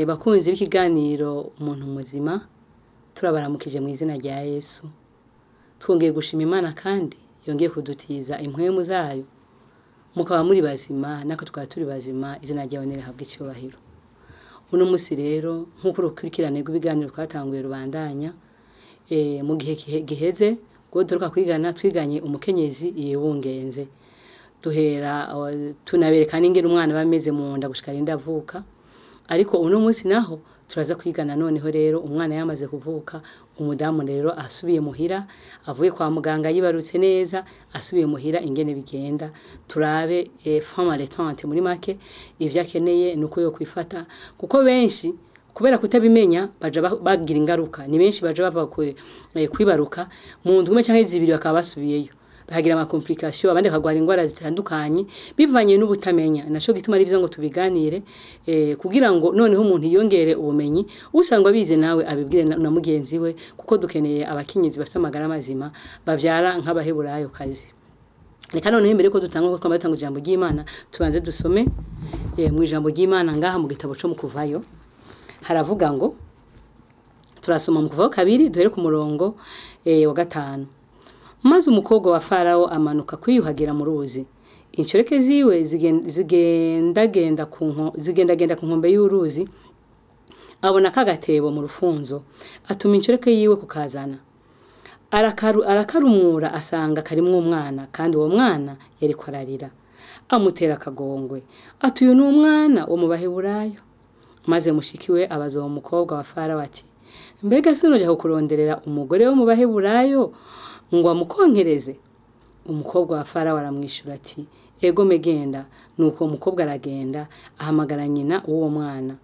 Bakunzi b'ikiganiro umuntu muzima turabaramukije mu izina rya Yesu. Twongeye gushima Imana kandi yongeye kudutiza impwemu zayo. Mukaba muri bazima nako tukaba turi bazima, izina ryawe nirihabwe icyubahiro. Uno musi rero nkuko urukurikirane rw'ibiganiro twatanguye rubandanya mu gihe giheze ngo duruka twiganye umukenyezi yibungenze. Duhera tunaberekana ingene umwana bameze mu nda gushika rinda avuka. Ariko uno munsi naho turaza kwigana noneho rero umwana yamaze kuvuka, umudamu rero asubiye muhira, avuye kwa muganga yibarutse neza, asubiye muhira ingene bigenda. Turabe femme allaitante muri make ivyo akeneye nuko yo kwifata, kuko benshi kubera kutabimenya baje bagira ingaruka. Ni benshi baje bava kwibaruka mu ndwi canke zibiri bakaba basubiyeyo, bahagira ama complication, abandi kagwara ingwara zitandukanye bivanye n'ubutamenya. Naco gituma ari byiza ngo tubiganire kugira ngo noneho umuntu yongere ubumenyi, usangwa bize nawe abibwire na mugenzi we, kuko dukeneye abakenyezi bafite amagara mazima bavyara nk'abaheburayo kazi. Reka noneho imbere ko dutanga ko twamatanga ijambo ry'Imana, tubanze dusome mu ijambo ry'Imana ngaha mu gitabo cyo mu Kuvayo. Haravuga ngo, turasoma mu Kuvayo 2 duhere ku murongo wa 5. Maze umukobwa wa Farao amanuka kwiyuhagira mu ruzi. Inshoreke ziwe zigendagenda ku nkombe y'uruzi, abona kagatebo mu rufunzo, atuma inshoreke yiwe kukazana. Arakarumura asanga karimwo umwana, kandi uwo mwana yari kwararira. Amutera akagongwe, ati uyu ni umwana wo mu Baheburayo. Maze mushikiwe abaza uwo mukobwa wa Farao ati, mbega sinoja kukuronderera umugore wo mu Baheburayo ngo amukonkereze? Umukobwa wa Farao aramwishura ati, ego megenda. Nuko umukobwa aragenda ahamagara nyina uwo mwana.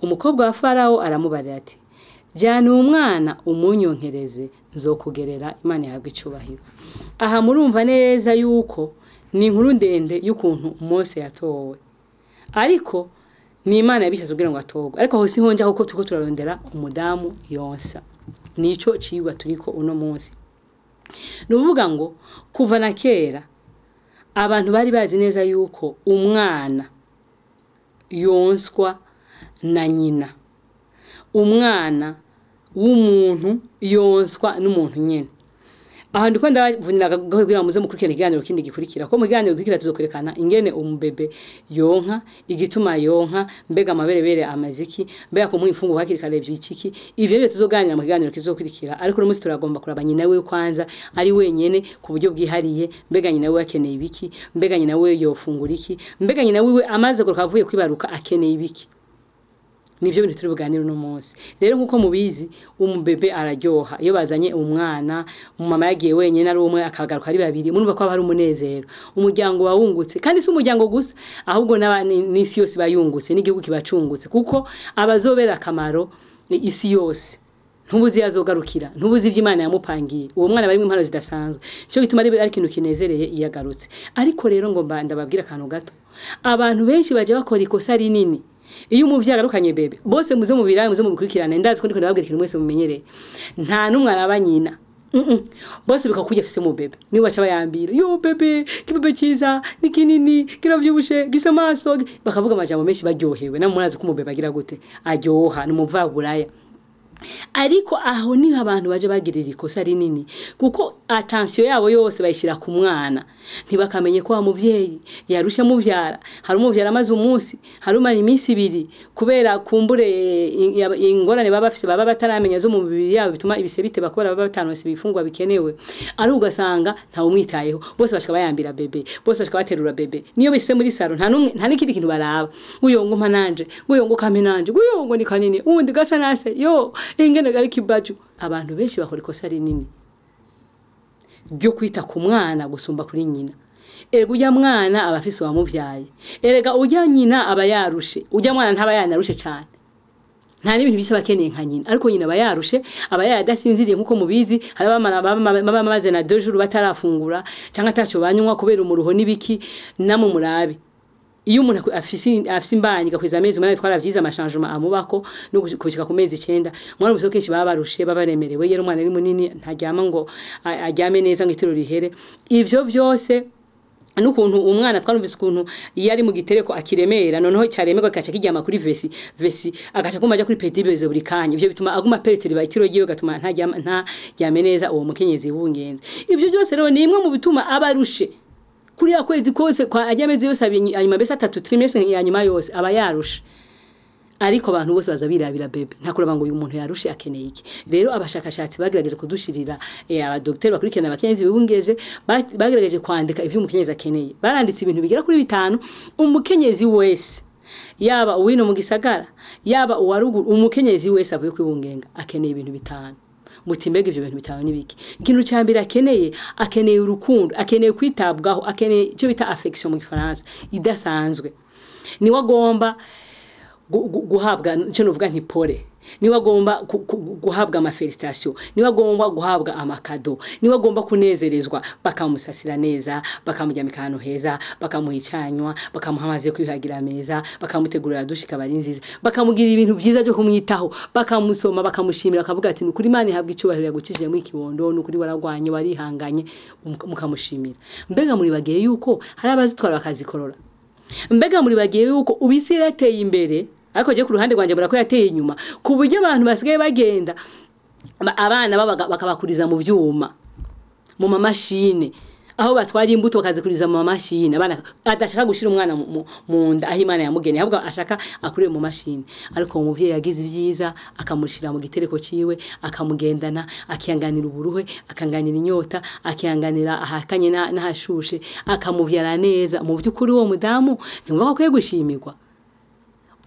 Umukobwa wa Farao aramubarira ati, jana umwana umunyonkereze, nzokugerera. Imana yahabwe icubahiro. Aha murumva neza yuko ni inkuru ndende y'ukuntu Mose yatowe, ariko ni Imana yabishatse kugira ngo atogwe. Ariko aho si honja kuko tuko turarondera umudamu yonsa. Nico cigwa turiko uno munsi. Nuvuga ngo kuva na kera abantu bari bazi neza yuko umwana yonswa na nyina, umwana w'umuntu yonswa n'umuntu nyene. Aha ndiko ndavunira kugira muze mukurikirana ikiganiro kindi gikurikira, ko mu kiganiro gikurikira tuzokwerekana ingene umubebe yonka, igituma yonka, mbega amaberebere amaziki, mbega ko mwimfungu hakiri kare vyiciki. Ivyo rero tuzoganira mu kiganiro kizokurikira. Ariko uno munsi turagomba kuraba nyina we kwanza ari wenyene ku buryo bwihariye, mbega nyina we akeneye ibiki, mbega nyina we yofungura iki, mbega nyina we amaze kuruka avuye kwibaruka akeneye ibiki. Nivyo bintu turi buganira uno munsi. Rero nkuko mubizi umubebe araryoha iyo bazanye umwana, umama yagiye wenyene ari umwe akagaruka ari babiri, murumva ko hari umunezero, umuryango wawungutse. Kandi si umuryango gusa, ahubwo n'isi yose bayungutse, n'igihugu kibacungutse, kuko abazobera akamaro isi yose. Ntubuzi yazogarukira, ntubuzi ivy'Imana yamupangiye. Uwo mwana bari mu impano zidasanzwe, cyo gituma ari ikintu kinezereye iyagarutse. Ariko rero ngo ndababwira akantu gato, abantu benshi baje bakora ikosa rinini. Iyo umuvyi agarukanye bebe, bose muze mu birayi muze mu bikurikirana, ndazi ko ndiko ndababwira ikintu mwese mumenyereye. Nta numwe araba nyina. Bose bikakujya afise mu bebe. Ni baca bayambira, yo bebe, kibebe ciza, ni kinini, kiravyibushe, gifise amaso, bakavuga amajambo menshi baryohewe. Namurazi ko umubebe agira gute? Aryoha, ni umuvaguraya. Ariko aho ni abantu baje bagirira ikosa rinini, kuko attention yabo yose bayishira ku mwana. Ntibakamenye ko wa muvyeyi yarusha muvyara, hari umuvyara amaze umunsi, hari umara iminsi 2, kubera kumbure ingorane baba bafite baba bataramenya zo mu mubiri yabo bituma ibise bite bakora baba batanose bifungwa bikenewe. Ari ugasanga nta umwitayeho, bose bashaka bayambira bebe, bose bashaka baterura bebe. Niyo bise muri saro nta n'ikindi kintu baraba. Guyongo mpananje, guyongo kamenanje, guyongo ni kanini, undi gasa nase, yo ingene gari kibaju. Abantu benshi bakora ikosa rinini ryo kwita ku mwana gusumba kuri nyina. Erega ujya mwana abafise wa muvyaye, erega ujya nyina aba yarushe, ujya mwana ntaba yanarushe cyane. Nta n'ibintu bise bakeneye nka nyina, ariko nyina aba yarushe, aba yadasinziriye nkuko mubizi. Hari baba maze na 2 jours batarafungura cyangwa ataco banywa kubera umuruho nibiki. Namwe murabe iyo umuntu afise imbanyi gakweza amezi umunani twaravyiza amashangement amubako no kubishika ku mezi 9. Mwana musoke kenshi baba barushe baba baremerewe, yero umwana ari munini ntaryama ngo aryame neza ngo itiro rihere. Ivyo vyose n'ukuntu umwana twarumvise ukuntu iyo ari mu gitereko akiremera noneho cyaremerwa kaca kijyama kuri vesi agaca kumaja kuri petit bezo buri kanya ivyo bituma aguma peretera itiro giye gatuma nta jyame neza uwo mukenyezi w'ungenzi ivyo byose rero ni imwe mu bituma abarushe kuri yakwezi kose kwa ajyameze yose anyuma bese 3 trimestre ya nyuma yose aba yarushe ariko abantu bose bazabirabira bebe ntakuraba ngo uyu muntu yarushe akeneye iki rero abashakashatsi bagerageje kudushirira abadokiteri bakurikirana abakenyezi bibungeje bagerageje kwandika ivyo umukenyezi akeneye baranditse ibintu bigera kuri 5 umukenyezi wese yaba uwino mu gisagara yaba uwaruguru umukenyezi wese avuye kwibungenga akeneye ibintu 5 mutimbega ivyo bintu 5 nibiki ikintu cyambere akeneye urukundo akeneye kwitabwaho akeneye icyo bita affection mu Gifaransa idasanzwe ni wagomba guhabwa cyo nuvuga nti pole niwe agomba guhabwa amafelicitation niwe agomba guhabwa amakado niwe agomba kunezerezwa bakamusasira neza bakamujyamika ahantu heza bakamuhicanywa bakamuhamaze kwihagira meza bakamutegurira dushika barinziza bakamugira ibintu byiza byo kumwitaho bakamusoma bakamushimira akavuga ati nukuri Imana ihabwa icubahiro yagukije mu ikibondo nukuri waragwanye warihanganye mukamushimira mbega muri bagiye yuko hari abazitwara bakazikorora mbega muri bagiye yuko ubisi yateye imbere ariko je ku ruhande rwanje barako yateye inyuma ku buryo abantu basigaye bagenda abana bakabakuriza mu byuma mu mamashine aho batwari imbuto bakazikuriza mu mamashine abana adashaka gushira umwana mu nda aho Imana yamugene ahubwo ashaka akurire mu mashine ariko umuvyeyi yagize ibyiza akamushira mu gitereko ciwe akamugendana akiyanganira uburuhe akanganira inyota akiyanganira ahakanye n'ahashushe akamuvyara neza mu byukuri wo mudamu nimba ko gushimirwa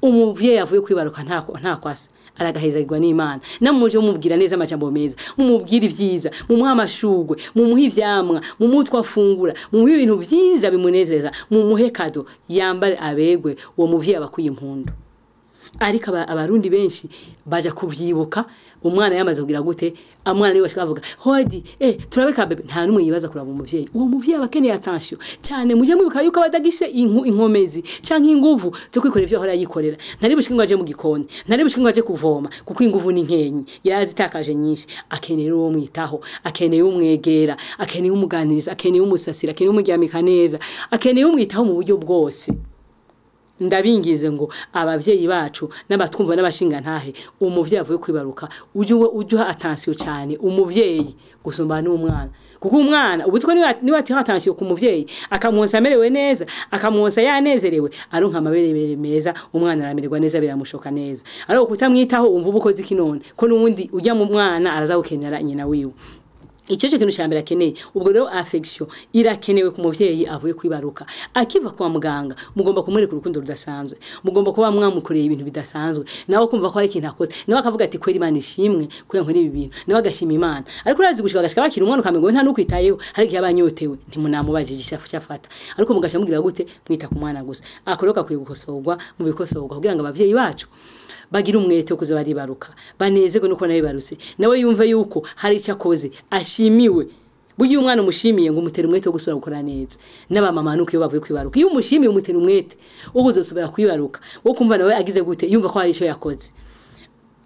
umuvyeyi avuye kwibaruka nta kwase aragahezagirwa n'Imana namuje umubwira neza amajambo meza mumubwira ivyiza mumuha amashugwe mumuha ivyamwa mumutwa afungura mumuha ibintu vyiza bimunezeza mumuhe kado yambare abegwe uwo muvyeyi abakuye impundu ariko abarundi benshi baja kuvyibuka umwana yamaze kugira gute amwana niwe ashikavuga hodi turabeka bebe nta numwe yibaza kuraba umuvyeyi uwo muvyeyi abakeneye attention cyane muje mwibuka yuko abadagishe inkomezi canke inguvu zo kwikorera ivyo hora yikorera ntari bushikingwa aje mu gikoni ntari bushikingwa aje kuvoma kuko inguvu ni nkenyi yazitakaje nyinshi akeneye uwo mwitaho akeneye umwegera akeneye umuganiriza akeneye umusasira akeneye umujyamika neza akeneye umwitaho mu buryo bwose ndabingize ngo abavyeyi bacu n'abatwumva n'abashinga ntahe umuvyeyi avuye kwibaruka ujuha attention cyane umuvyeyi gusumba n'umwana kuko umwana ubutiko niwe ati attention ku muvyeyi akamuonsa amerewe neza akamuonsa yanezerewe aronka amaberebere meza umwana aramererwa neza biramushoka neza ariko kutamwitaho umva ubukozi kinone ko nundi ujya mu mwana araza gukenera nyina wiwe icyo kintu cyambere akeneye ubwo rero affection irakenewe ku muvyeyi avuye kwibaruka akiva kwa muganga mugomba kumwereka urukundo rudasanzwe mugomba kuba mwamukoreye ibintu bidasanzwe nawe kumva ko ari ikintu akoze nawe akavuga ati kweri Imana ishimwe ko yankora ibi bintu nawe agashima Imana ariko urazi gushika agashika bakira umwana ukamengo nta nukwitayeho hari igihe abanyotewe ntimunamubajije cyafata ariko mugasha mugira gute mwita ku mwana gusa akoroka kwiye gukosorwa mu bikosorwa kugira ngo abavyeyi bacu bagira umwete kuza baribaruka banezego nuko nabibarutse nawe yumva yuko hari icyakoze ashimiwe bugiye umwana umushimiye ngo umutera umwete wo gusubira gukora neza n'abamama nuko iyo bavuye kwibaruka iyo umushimiye umutera umwete wo kuzosubira kwibaruka wo kumva nawe agize gute yumva ko hari icyo yakoze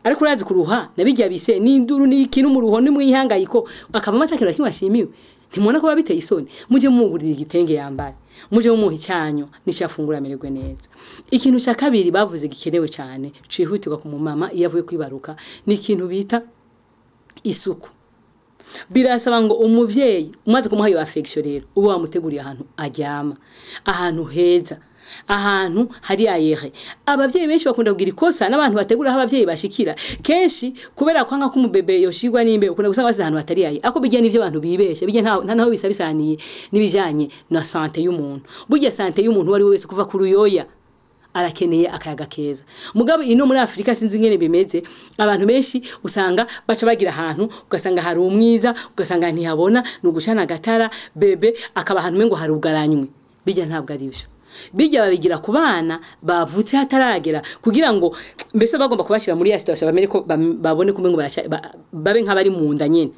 ariko urazi kuruha nabijya bise n'induru n'ikintu mu ruho n'imwihangayiko akaba matakira kimashimiwe ntimubona ko babiteye isoni muje mumugurira igitenge yambare muje mumuha icyanyo n'icafungura amererwe neza ikintu cya kabiri bavuze gikenewe cyane cihutirwa ku mumama iyo avuye kwibaruka ni ikintu bita isuku birasaba ngo umuvyeyi umaze kumuha iyo affection rero uba wamuteguriye ahantu aryama ahantu heza ahantu hari ayere abavyeyi benshi bakunda kugira ikosa n'abantu bategura aho abavyeyi bashikira kenshi kubera kwanga ko umubebe yoshirwa n'imbe ukunda gusanga basi ahantu hatari ayi ako bijye n'ivyo abantu bibeshe bijye ntaho bisabisaniye nibijanye na santé y'umuntu burya santé y'umuntu wari wese kuva ku ruyoya arakeneye akayaga keza mugabo ino muri Afrika sinzi ngene bimeze abantu benshi usanga baca bagira ahantu ugasanga hari umwiza ugasanga ntihabona nugushana gatara bebe akaba ahantu mengo hari ugaranywe bijya ntabwo ari byo bijya babigira ku bana bavutse hataragera kugira ngo mbese bagomba kubashira muri ya situation bamenye ko babone kumengo babe nk'abari mu nda nyene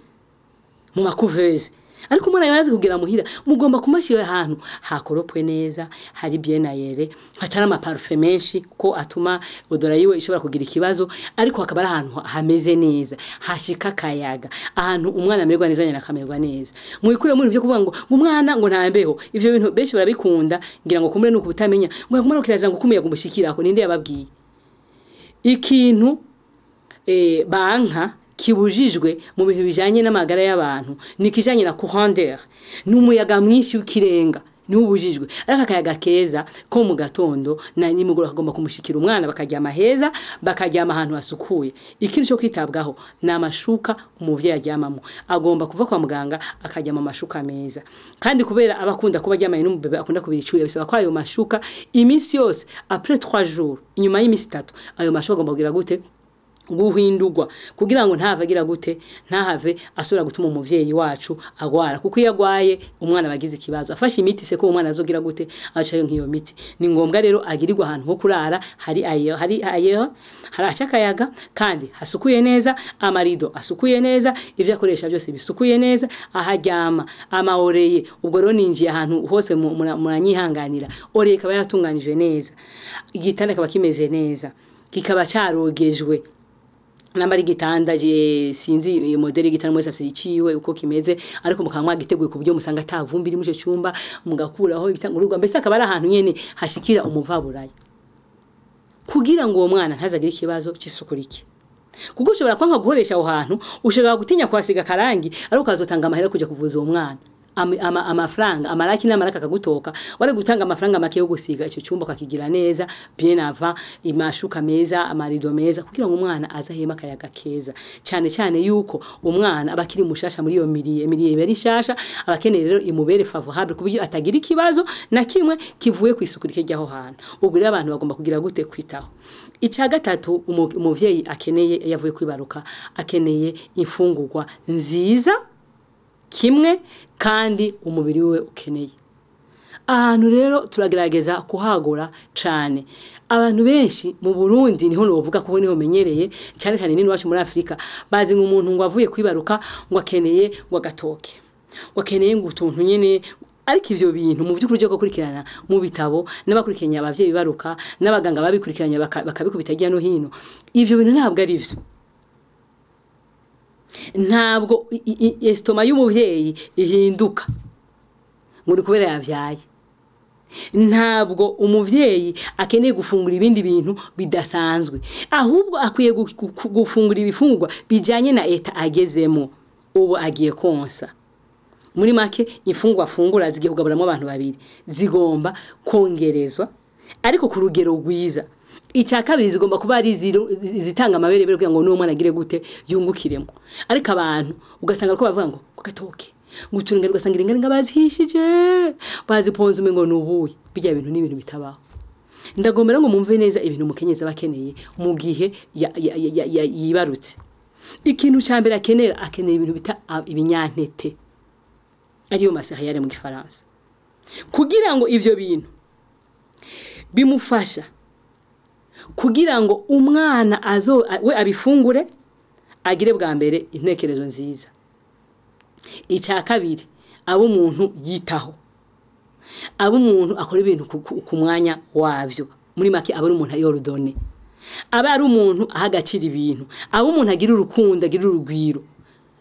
mu makuveuse ariko umwana yamaze kugera muhira mugomba kumashira ahantu hakoropwe neza, hari bien aéré, hatari amaparufe menshi ko atuma odora yiwe ishobora kugira ikibazo, ariko hakaba ari ahantu hameze neza, hashika kayaga, ahantu umwana amererwa neza nyina akamererwa neza. Mwikure muri byo kuvuga ngo umwana ngo ntambeho, ivyo bintu benshi barabikunda, ngira ngo kumure nuko butamenya ngo umwana kiraza ngo kumuyaga umushikirako, ninde yababwiye ikintu banka kibujijwe mu bintu bijanye n'amagara y'abantu nikijanye na courant n'umuyaga mwinshi w'ikirenga niho ubujijwe. Ariko akayaga keza ko mu gatondo na nimugoroba kagomba kumushikira umwana bakaryama heza, bakaryama ahantu hasukuye. Ikindi cyo kwitabwaho na amashuka umuvyeyi aryamamo, agomba kuva kwa muganga akaryama amashuka meza. Kandi kubera abakunda kuba aryamanye n'umubebe akunda kubira icuye, bisaba ko ayo mashuka iminsi yose après 3 jours, inyuma y'imisi 3 ayo mashuka agomba kugira gute guhindurwa, kugira ngo ntavagira gute ntahave asubira gutuma umuvyeyi wacu agwara, kuko iyo agwaye umwana bagize ikibazo afashe imiti se ko umwana azogira gute acayo nk'iyo miti. Ni ngombwa rero agirirwa ahantu ho kurara hari acakayaga kandi hasukuye neza, amarido asukuye neza, ivyo akoresha byose bisukuye neza, aharyama amaoreye. Ubwo rero ninjiye ahantu hose muranyihanganira, oreye kaba yatunganije neza, igitanda kaba kimeze neza, kikaba carogejwe nambari gitanda je sinzi modeli gitanda mwese afite iciwe uko kimeze, ariko mukamwa giteguye ku buryo musanga atavumbi iri mu cyo cyumba, mugakuraho ibitangururwa, mbese akaba ari ahantu nyene hashikira umuvaburaye, kugira ngo uwo mwana ntazagira ikibazo cy'isukurike. Kuko ushobora kwanka guhoresha aho hantu, ushobora gutinya kwasiga karangi, ariko ukazotanga amahera kuja kuvuza uwo mwana amafaranga amaraki n'amaraka akagutoka, wari gutanga amafaranga make yo gusiga icyo cyumba kakigira neza bien avant, imashuka meza, amarido meza, kugira ngo umwana azahema akayaga keza. Cyane cyane yuko umwana abakiri mushasha muri iyo miriye bari shasha, abakeneye rero imubere favorable kubyo atagira ikibazo na kimwe kivuye ku isukurike ryaho hantu. Ubwo rero abantu bagomba kugira gute kwitaho. Icya gatatu umuvyeyi akeneye yavuye kwibaruka, akeneye imfungurwa nziza kimwe kandi umubiri we ukeneye. Ahantu rero turagerageza kuhagura cyane. Abantu benshi mu Burundi niho novuga ko niho menyereye, cyane cyane nini wacu muri Afrika, bazi ngo umuntu ngo avuye kwibaruka ngo akeneye ngo agatoke, ngo akeneye ngo utuntu nyene. Ariko ivyo bintu mu by'ukuri cyo gukurikirana mu bitabo n'abakurikiranya abavyeyi baruka n'abaganga babikurikiranya bakabikubita ajya no hino, ivyo bintu ntabwo ari byo. Ntabwo estoma y'umuvyeyi ihinduka muri kubera yavyaye. Ntabwo umuvyeyi akeneye gufungura ibindi bintu bidasanzwe, ahubwo akwiye gufungura ibifungurwa bijanye na eta agezemo ubu agiye konsa. Muri make imfungwa afungura zigiye kugaburamo abantu babiri zigomba kongerezwa, ariko ku rugero rwiza. Icya kabiri zigomba kuba ari zitanga amabere kugira ngo n'umwana agire gute yungukiremo. Ariko abantu ugasanga ko bavuga ngo gatoke nguturinga, ugasanga iringa bazihishije baziponze umengo nubuye. Bijya bintu n'ibintu bitabaho. Ndagomera ngo mumve neza ibintu mukenyeza bakeneye mu gihe yibarutse. Ikintu cyambere akeneye ibintu bita ibinyantete, ariyo masahayare mu Gifaransa, kugira ngo ivyo bintu bimufasha kugira ngo umwana we abifungure agire bwa mbere intekerezo nziza. Icya kabiri abo umuntu yitaho, abo umuntu akora ibintu ku mwanya wavyo. Muri make abo umuntu ayorodone, aba ari umuntu ahagacira ibintu, abo umuntu agira urukundo, agira urugwiro.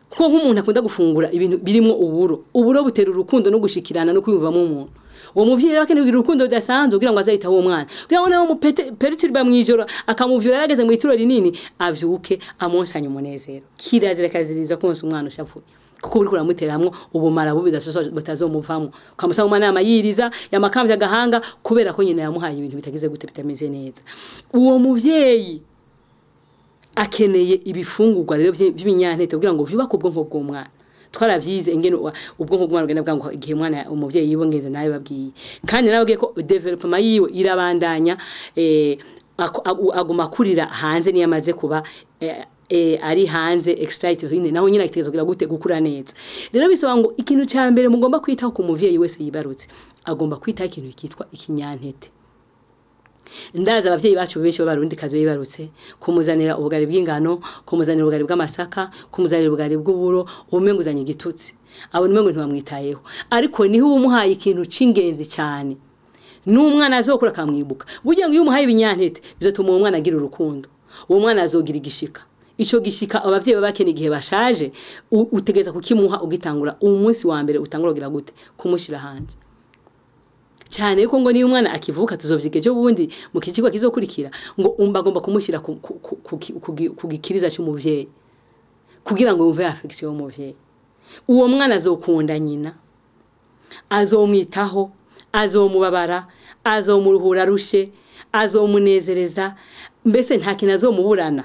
Kuko nk'umuntu akunda gufungura ibintu birimo uburo butera urukundo no gushikirana no kwiyumvamo umuntu. Uwo muvyeyi bakeneye kugira urukundo rudasanzwe kugira ngo azahita uwo mwana, kugira ngo nawe perturba mwijoro akamuvyura yarageze mu ituro rinini avyuke amonsanye umunezero. Kirazira kaziriza konsa umwana ushavuye, kuko uri kuramuteramwo ubumara bubi butazomuvamo, ukamusaba umwana yamayiriza yamakambya gahanga kubera ko nyina yamuhaye ibintu bitagize gute bitameze neza. Uwo muvyeyi akeneye ibifungurwa rero by'ibinyantete kugira ngo vyubake ubwonko bw'umwana. Twaravyize ingene ubwonko bw'umwana bugenda bwango igihe umwana umuvyeyi yibongenze nawe babwiye, kandi nababwiye ko development yiwe irabandanya aguma kurira hanze niyo amaze kuba ari hanze extraterrine, naho nyina kitezo kugira gute gukura neza. Rero bisaba ngo ikintu cya mbere mugomba kwitaho ku muvyeyi wese yibarutse, agomba kwitaho ikintu kitwa ikinyantete. ndaza abavyeyi bacu benshi b'abarundi kazi bibarutse kumuzanira ubugari bw'ingano kumuzanira ubugari bw'amasaka kumuzanira ubugari bw'uburo umenguzanye igitutsi abo nimengo ntibamwitayeho ariko niho umuhaye ikintu cingenzi cyane n'umwana azokura kamwibuka burya ngo iyo umuhaye ibinyantete bizotuma uwo mwana agira urukundo uwo mwana azogira igishika ico gishika abavyeyi babakene igihe bashaje utegeza kukimuha ugitangura umunsi wa mbere utangura kugira gute kumushira hanze cyane yuko ngo niyo umwana akivuka tuzovyigeje bundi mu kicigwa kizokurikira ngo agomba kumushira kugikiriza cy'umuvyeyi kugira ngo yumve affection y'umuvyeyi uwo mwana azokunda nyina azomwitaho azomubabara azomuruhura rushe azomunezereza mbese nta kintu azomuburana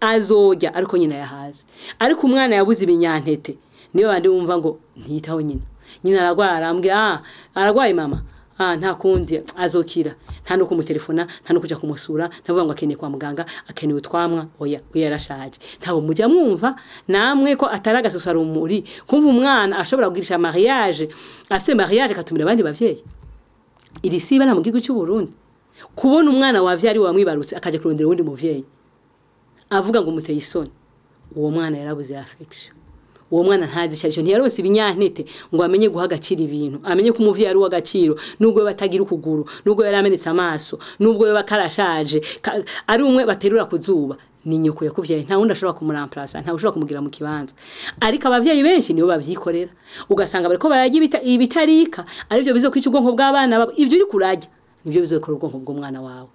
azojya ariko nyina yahaze ariko umwana yabuze ibinyantete niyo bandi bumva ngo ntiyitaho nyina aragwara ambwira aragwaye mama nta kundi azokira nta no kumutelefona nta no kuja kumusura navuga ngo akeneye kwa muganga akeneye utwamwa oya yarashaje ntabo mujya mwumva namwe ko ataragasosara umuri kumva umwana ashobora kugirisha mariage afite mariage akatumira abandi bavyeyi iri siba na mu gihugu cy'u Burundi kubona umwana wavyari wamwibarutse akaje kurondera undi muvyeyi avuga ngo muteye isoni uwo mwana yarabuze affection uwo mwana ntazi cyaricyo ntiyaronse ibinyantete ngo amenye guhagacira ibintu amenye ko umuvyi ari w'agaciro nubwo batagira ukuguru nubwo yaramenetse amaso nubwo bakarashaje ari umwe baterura kuzuba ni nyoko yakuvyaye nta wundi ashobora kumuramplaza nta ushobora kumugira mu kibanza ariko abavyeyi benshi nibo bavyikorera ugasanga bariko barajya ibitarika ari byo bizokwica ubwonko bw'abana babo ivyo uri kurajya nibyo bizokora ubwonko bw'umwana wawe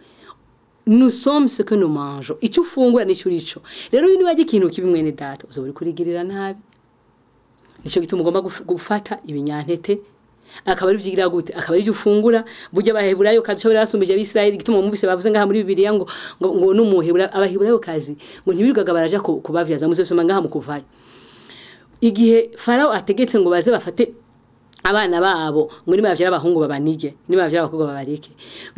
nous sommes ce que nous mangeons icyo ufungura nicyo urico rero uyu nibaje ikintu kibimwene data uzoburi kurigirira nabi nico gituma ugomba gufata ibinyantete akaba ari vyigira gute akaba ari ufungura burya abaheburayo kazi cyo barasumbije abisirayeli gituma mumvise bavuze ngaha muri bibiliya ngo numuhebura abaheburayo kazi ngo ntibirugaga baraja kubavyaza muzosoma ngaha mu kuvayo igihe farao ategetse ngo baze bafate abana babo ngo nibavyara abahungu babanige nibavyara abakobwa babareke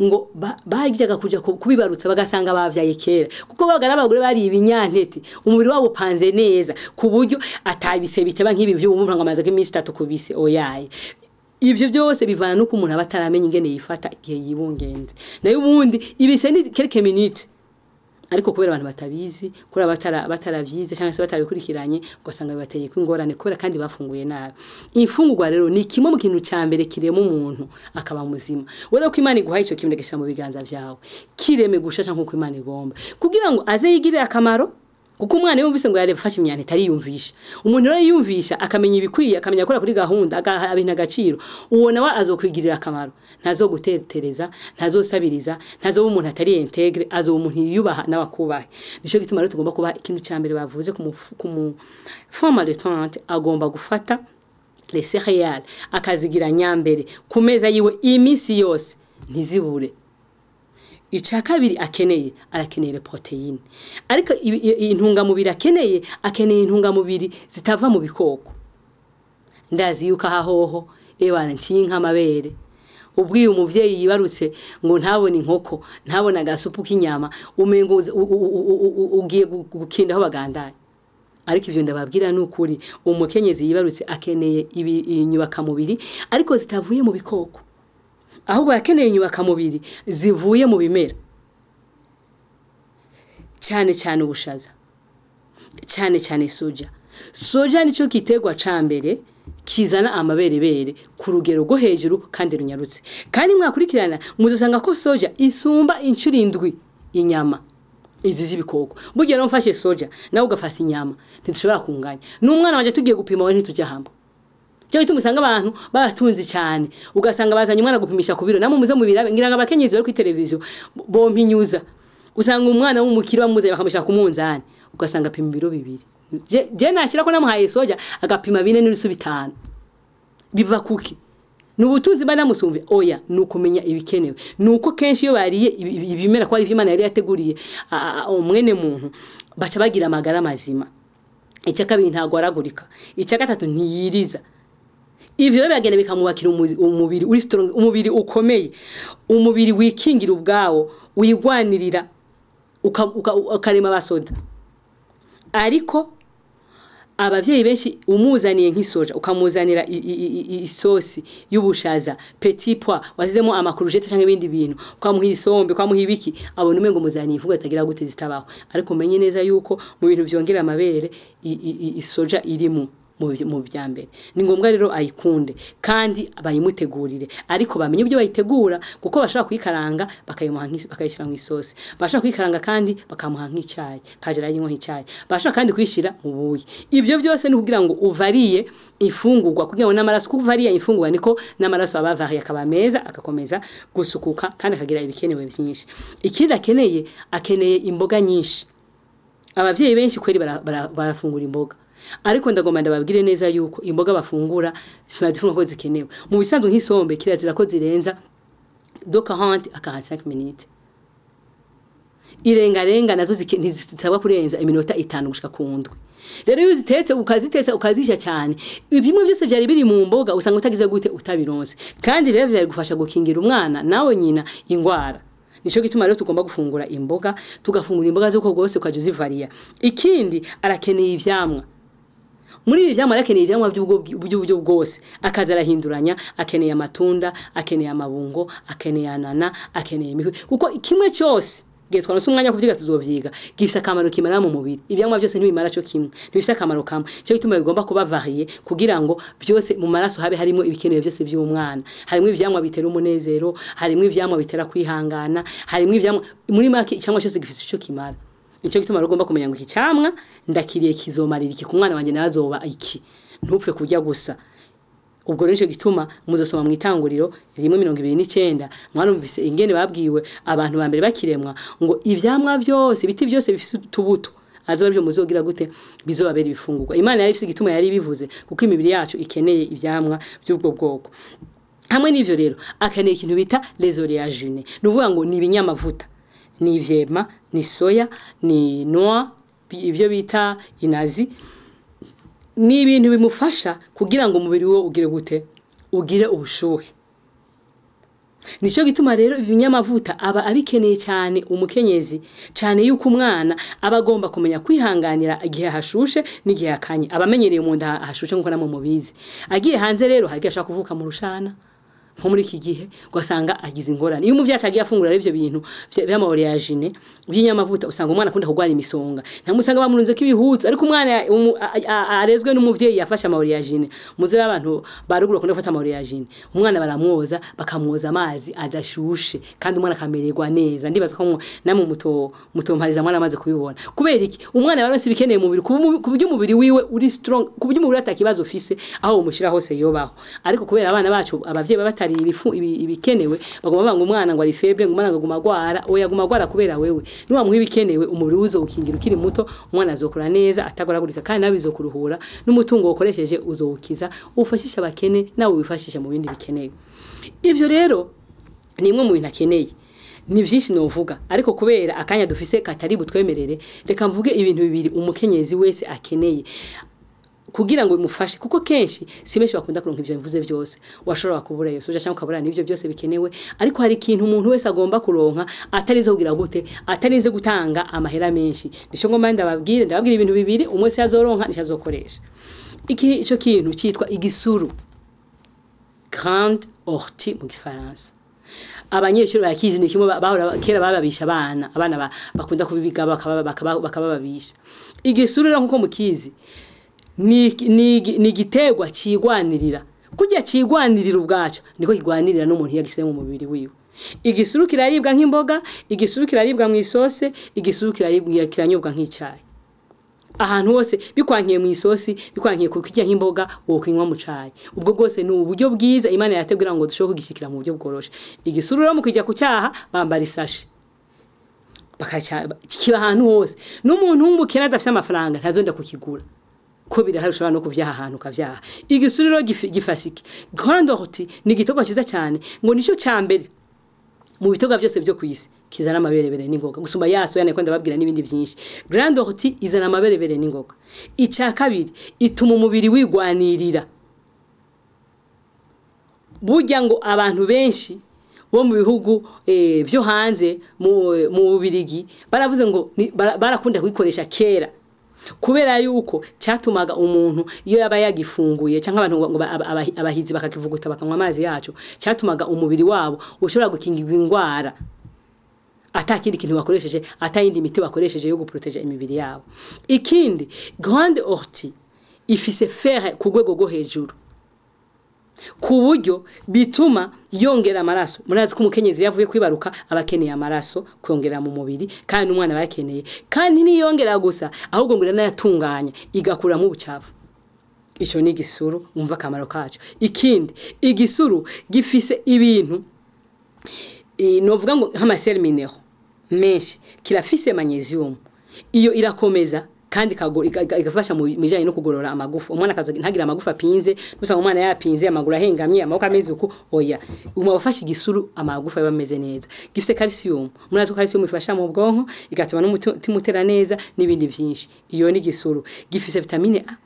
ngo bagiraga kuja kubibarutsa bagasanga bavyaye kera kuko bagara abagore bari ibinyantete umubiri wabo upanze neza ku buryo atabise biteba nk'ibi by'umumva ngo amaze k'iminsi 3 kubise oyaye ivyo byose bivana nuko umuntu abataramenye ingene yifata igihe yibungenze nayo ubundi ibise ni quelques minutes ariko kubera abantu batabizi kuri bataravyize cyangwa se batabikurikiranye ugasanga bibateye kwingorane kubera kandi bafunguye nabi imfungurwa rero ni kimwe mu kintu cyambere kirema umuntu akaba muzima wera ko Imana iguhaye ico kimwe gesha mu biganza vyawe kireme gushasha nkuko Imana igomba kugira ngo aze yigirire akamaro kuko umwana yumvise ngo yarefashe imyane tari yumvisha umuntu rero yumvisha akamenya ibikwiye akamenya akora kuri gahunda abintu agaciro uwo nawe azokwigirira akamaro ntazo gutetereza ntazo sabiriza ntazo umuntu atari integre azo umuntu yiyubaha nabakubahe nico gituma rero tugomba kuba ikintu cyambere bavuze ku forma de tente agomba gufata les céréales akazigira nyambere ku meza yiwe imisi yose ntizibure icya kabiri arakeneye proteine ariko intungamubiri akeneye intungamubiri zitava mu bikoko ndazi yuko ahahoho ebana ncinka amabere ubwiye umuvyeyi yibarutse ngo ntabone inkoko ntabona gasupu k'inyama umengo ugiye gukindaho bagandaye ariko ivyo ndababwira n'ukuri umukenyezi yibarutse akeneye inyubaka mubiri ariko zitavuye mu bikoko ahubwo yakeneye inyubaka mubiri zivuye mu bimera cyane ubushaza cyane soja nico kitegwa cambere kizana amaberebere ku rugero rwo hejuru kandi runyarutse kandi mwakurikirana muzosanga ko soja isumba incuri indwi inyama izi zibikoko burya no mfashe soja nawe ugafata inyama ntitushobora kunganya n'umwana wanje tugiye gupima we ntitujya hamwe cyo gituma usanga abantu batunzi cyane ugasanga bazanye umwana gupimisha ku biro namwe muze mu birabe ngira ngo abakenyezi bari ku televiziyo bompinyuza usanga umwana w'umukiro bamuze bakamusha ku munzani ugasanga apima ibiro 2 je nashira ko namuhaye soja agapima 4 n'ibisubi 5 biva kuki nubutunzi bana musumve oya nukumenya ibikenewe nuko kenshi iyo bariye ibimera kwa Imana yari yateguriye umwene muntu baca bagira amagara mazima icya kabiri ntago aragurika icya gatatu ntiyiriza ivyo bagenda bikamubakira umubiri uri strong umubiri ukomeye umubiri wikingira ubwawo uyigwanirira ukarema basoda ariko abavyeyi benshi umuzaniye nk'isoja ukamuzanira isosi y'ubushaza petit pois wazizemo amakurujete canke ibindi bintu ukamuha isombe ukamuha ibiki abona umengo muzaniye ivuga atagira gute zitabaho ariko menye neza yuko mu bintu vyongera amabere isoja irimo mu byambere ni ngombwa rero ayikunde kandi bayimutegurire ariko bamenye ibyo bayitegura kuko bashaka kuyikaranga bakayishyira mu isosi bashaka kuyikaranga kandi bakamuha nk'icyayi kaje rayinywa nk'icyayi bashaka kandi kwishira mu buyi ibyo byose ni kugira ngo uvariye ifungurwa kugira ngo n'amaraso kuvariye ifungurwa niko n'amaraso abavariye akaba meza agakomeza gusukuka kandi akagira ibikenewe byinshi ikindi akeneye imboga nyinshi abavyeyi benshi kweri barafungura imboga ariko ndagomba ndababwire neza yuko imboga bafungura ntibazifungura ko zikenewe mu bisanzwe nk'isombe kirazira ko zirenza do 40 à 45 minutes irenga nazo ntizisabwa kurenza iminota 5 gushika ku ndwi rero iyo zitetse ukazisha cyane ibimwe byose byari biri mu mboga usanga utagize gute utabironse kandi rero byari gufasha gukingira umwana nawe nyina ingwara nico gituma rero tugomba gufungura imboga tugafungura imboga z'uko bwose ukaje uzivariya ikindi arakeneye ivyamwa muri ibi vyamwa arakeneye ivyamwa by'uburyo bwose akaza arahinduranya akeneye amatunda akeneye amabungo akeneye anana akeneye imihwi kuko kimwe cyose gihe twanose umwanya kuvyiga tuzovyiga gifise akamaro kimara mu mubiri ivyamwa byose ntibimara cyo kimwe ntibifise akamaro kamwe cyo gituma bigomba kuba varié kugira ngo byose mu maraso habe harimo ibikenewe byose by'umwana harimo ivyamwa bitera umunezero harimo ivyamwa bitera kwihangana harimo ivyamwa muri make icyamwa cyose gifise cyo kimara nicyo gituma rugomba kumenya ngo iki cyamwa ndakiriye kizomarira iki ku mwana wanje nazoba iki ntupfe kurya gusa ubwo rero gituma muzosoma mu itanguriro 1:29 mwana mvise ingene babwiwe abantu bambere bakiremwa ngo ivyamwa byose biti byose bifise tubuto azoba byo muzogira gute bizobabera ibifungurwa imana yari ifise gituma yari bivuze kuko imibiri yacu ikeneye ivyamwa by'ubwo bwoko hamwe n'ivyo rero akeneye ikintu bita les oléagineux nuvuga ngo ni ibinyamavuta ni ivyema ni soya ni noix ibyo bita inazi ni ibintu bimufasha kugira ngo umubiri wo ugire gute ugire ubushuhe nico gituma rero ibinyamavuta aba abikeneye cyane umukenyezi cyane yuko umwana abagomba kumenya kwihanganira igihe hashushe n'igihe akanye abamenyereye mu nda hashushe nkuko namwe mubizi agiye hanze rero hagiye ashaka kuvuka mu rushana nko muri iki gihe gasanga agize ingorane iyo umuvyayi atagiye afungura ibyo bintu by'amaoléagineux by'inyamavuta usanga umwana akunda kugwara imisonga ntamusanga bamurunze ko ibihuzu ariko umwana arezwe n'umuvyeyi yafasha amaoléagineux muze abantu barugura kunda gufata amaoléagineux umwana baramwoza bakamwoza amazi adashushe kandi umwana akamererwa neza ndibaza ko namwe muto mpariza mwana amaze kubibona kubera iki umwana baronse bikeneye mu mubiri ku buryo umubiri wiwe uri strong ku buryo umubiri atakibazo ufise aho umushira hose yobaho ariko kubera abana bacu abavyeyi baba ibikenewe bagomba banga umwana ngo ari febre ngo umwana aguma gwara oya aguma gwara kubera wewe niwa muhi bikenewe umubiri uzo ukingira ukiri muto umwana azokura neza atagoragurika kandi nabizokuruhura n'umutungo ukoresheje uzowukiza ufashisha bakene nawe wifashisha mu bindi bikenewe ivyo rero ni imwe mu bintu akeneye ni byinshi novuga ariko kubera akanya dufise katari butwemerere reka mvuge ibintu bibiri umukenyezi wese akeneye kugira ngo bimufashe kuko kenshi simeshi bakunda kuronka ibyo mvuze byose washobora kubura yo soja cyangwa kabura nivyo byose bikenewe ariko hari ikintu umuntu wese agomba kuronka atarinze kugira gute atarinze gutanga amahera menshi nisho ngomba ndababwira ibintu bibiri umwe se yazoronka nishazokoresha ico kintu citwa igisuru grande ortie mu gifaransa abanyeshuri bakizi ni kimwe bahora kera bababisha abana bakunda kubibiga bakababisha igisuru rero nkuko mukizi ni gitegwa cigwanirira kujya cigwanirira ubwacu niko kigwanirira n'umuntu yagiseye mu mubiri wiwe igisuru kiraribwa nk'imboga igisuru kiraribwa mu isose igisuru kiranyobwa nk'icyayi ahantu hose bikwankiye mu isosi bikwankiye kukijya nk'imboga wokinywa mu cyayi ubwo bwose ni uburyo bwiza Imana yategura ngo dushobore kugishikira mu buryo bworoshe igisuru rero mu kujya ku cyaha bambara isashi kiba ahantu hose n'umuntu w'umukene adafite amafaranga ntazonda kukigura ko birahashobora no kuvyaha ahantu kavyaha igisuriro gifashiki grande ortie ni gitoba cyiza cyane ngo nico cyambere mu bitoga byose byo kwisi kizana amaberebere n'ingoga gusumba yaso yane ko ndababwira n'ibindi byinshi grande ortie izana amaberebere n'ingoga icya kabiri ituma umubiri wigwanirira burya ngo abantu benshi bo mu bihugu byo hanze mu Bubirigi baravuze ngo barakunda kwikoresha kera kubera yuko cyatumaga umuntu iyo yaba yagifunguye cyangwa abantu ngo abahizi bakakivuguta bakanywa amazi yacu cyatumaga umubiri wabo ushobora gukingirwa ingwara atakindi kintu bakoresheje atayindi miti bakoresheje yo guproteger imibiri yabo. Ikindi grande ortie ifise fer ku rwego rwo hejuru ku buryo bituma yongera amaraso. Murazi ko umukenyezi yavuye kwibaruka abakeneye amaraso kongera mu mubiri kandi umwana bakeneye kandi niyongera gusa ahubwo ngo iranayatunganya igakura mu bucafu. Ico ni igisuru umva kamaro kacu. Ikindi igisuru gifise ibintu novuga ngo nk'amasel minero menshi kirafise magnesium iyo irakomeza kandi igafasha mu bijanye no kugorora amagufa. Umwana akaza ntagira amagufa pinze musanga umwana yapinze amaguru ahengamye amaboko ameze uko oya umubafasha igisuru amagufa yabameze neza. Gifise calcium murazi ko calcium ifasha mu bwonko igatuma n'umutima utera neza n'ibindi byinshi. Iyo ni igisuru gifise vitamine A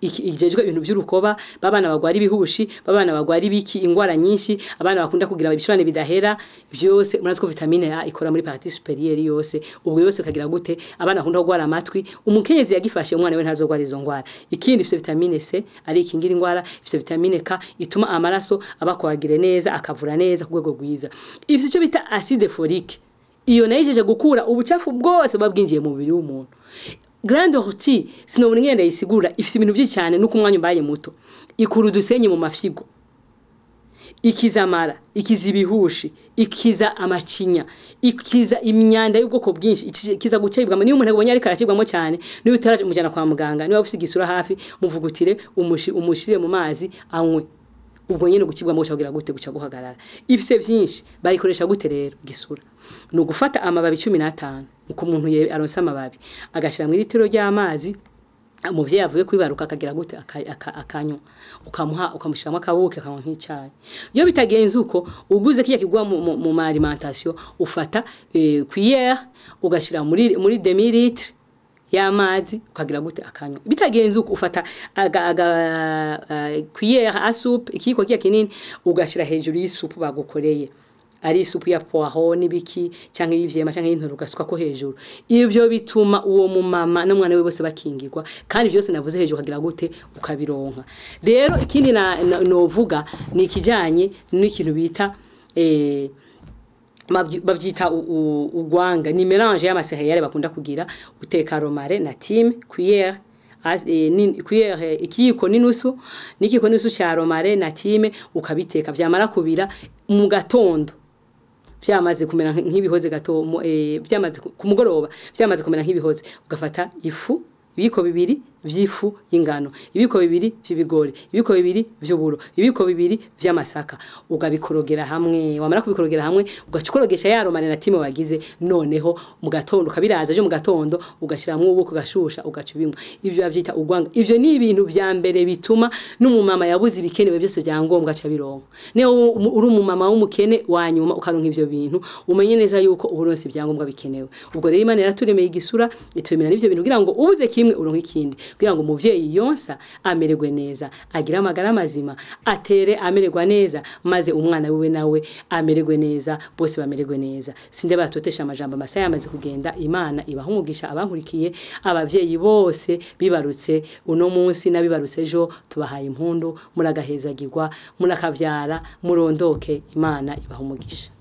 ikijejwe ibintu by'urukoba babana bagwari bihubushi babana bagwari biki ingwara nyinshi abana bakunda kugira ibishwane bidahera byose. Murazi ko vitamine A ikora muri partie supérieure yose ubwo yose kagira gute abana bakunda kugwara amatwi umukenyezi yagifashe umwana we ntazogwara izo ngwara. Ikindi ifite vitamine C ari ikingira ingwara ifite vitamine K ituma amaraso abakwagire neza akavura neza ku rwego rwiza. Ifite icyo bita acide folique iyo nayijeje gukura ubucafu bwose babwinjiye mu mubiri w'umuntu. Grande ortie sinobona ngenda yisigura ifite ibintu byinshi cyane nuko umwanya mbaye muto. Ikuru udusenye mu mafyigo ikizamara ikiza ibihushi ikiza amacinya ikiza imyanda y'ubwoko bwinshi ikiza gucibwamo niyo umuntu abonye ari karacibwamo cyane niyo utaraje mujana kwa muganga niba ufite igisura hafi muvugutire umushire mu mazi anywe ubwo nyene gucibwamo ucagira gute guca guhagarara. Ifise byinshi bayikoresha gute rero gisura no gufata amababi 15 uko umuntu aronsa amababi agashira mu litiro ry'amazi umuvye yavuye kwibaruka akagira gute akanyo ukamushiramo akabuke akanwa nk'icyayi. Iyo bitagenze uko uguze kiya kigwa mu alimentation ufata cuillère ugashira muri demi litre y'amazi ukagira gute akanyo. Bitagenze uko ufata cuillère à soupe ikiko kiya kinini ugashira hejuru y'isupu bagukoreye ari isupu ya poireau nibiki cyangwa yivyema cyangwa y'intoru gasuka ko hejuru. Ivyo bituma uwo mu mama n'umwana we bose bakingirwa kandi byose navuze hejuru kagira gute ukabironka. Rero ikindi novuga ni kijanye n'ikintu bita bavyita ugwanga ni mélange y'amasereyale bakunda kugira uteka romare na time cuillère cuillère ikiko ninusu nikiko ninusu cha romare na time ukabiteka vyamara kubira mu gatondo byamaze kumera nk'ibihoze gato byamaze ku mugoroba byamaze kumera nk'ibihoze ugafata ifu ibiko bibiri vyifu y'ingano ibiko bibiri vy'ibigori ibiko bibiri vy'uburo ibiko bibiri vy'amasaka ugabikorogera hamwe wamara kubikorogera hamwe ugacukorogesha yaromane na time wagize noneho mu gatondo kabiraza je mu gatondo ugashiramwe ubuko gashusha ugacubinywa. Ivyo bavyita ugwanga. Ivyo ni ibintu vya mbere bituma n'umumama yabuze ibikenewe byose byangombwa ca bironka. Neho uri umumama w'umukene wanyuma ukaronka ivyo bintu umenye neza yuko uburonsi byangombwa bikenewe. Ubwo rero Imana yaraturemeye igisura itumena n'ivyo bintu kugira ngo ubuze kimwe uronka ikindi kugira ngo umuvyeyi yonsa amererwe neza agira amagara mazima atere amererwa neza maze umwana wiwe nawe amererwe neza bose bamererwe neza. Sinde batotesha amajambo masaya yamaze kugenda. Imana ibahumugisha abankurikiye abavyeyi bose bibarutse uno munsi nabibarutse ejo tubahaye impundu muragahezagirwa murakavyara murondoke. Imana ibahumugisha.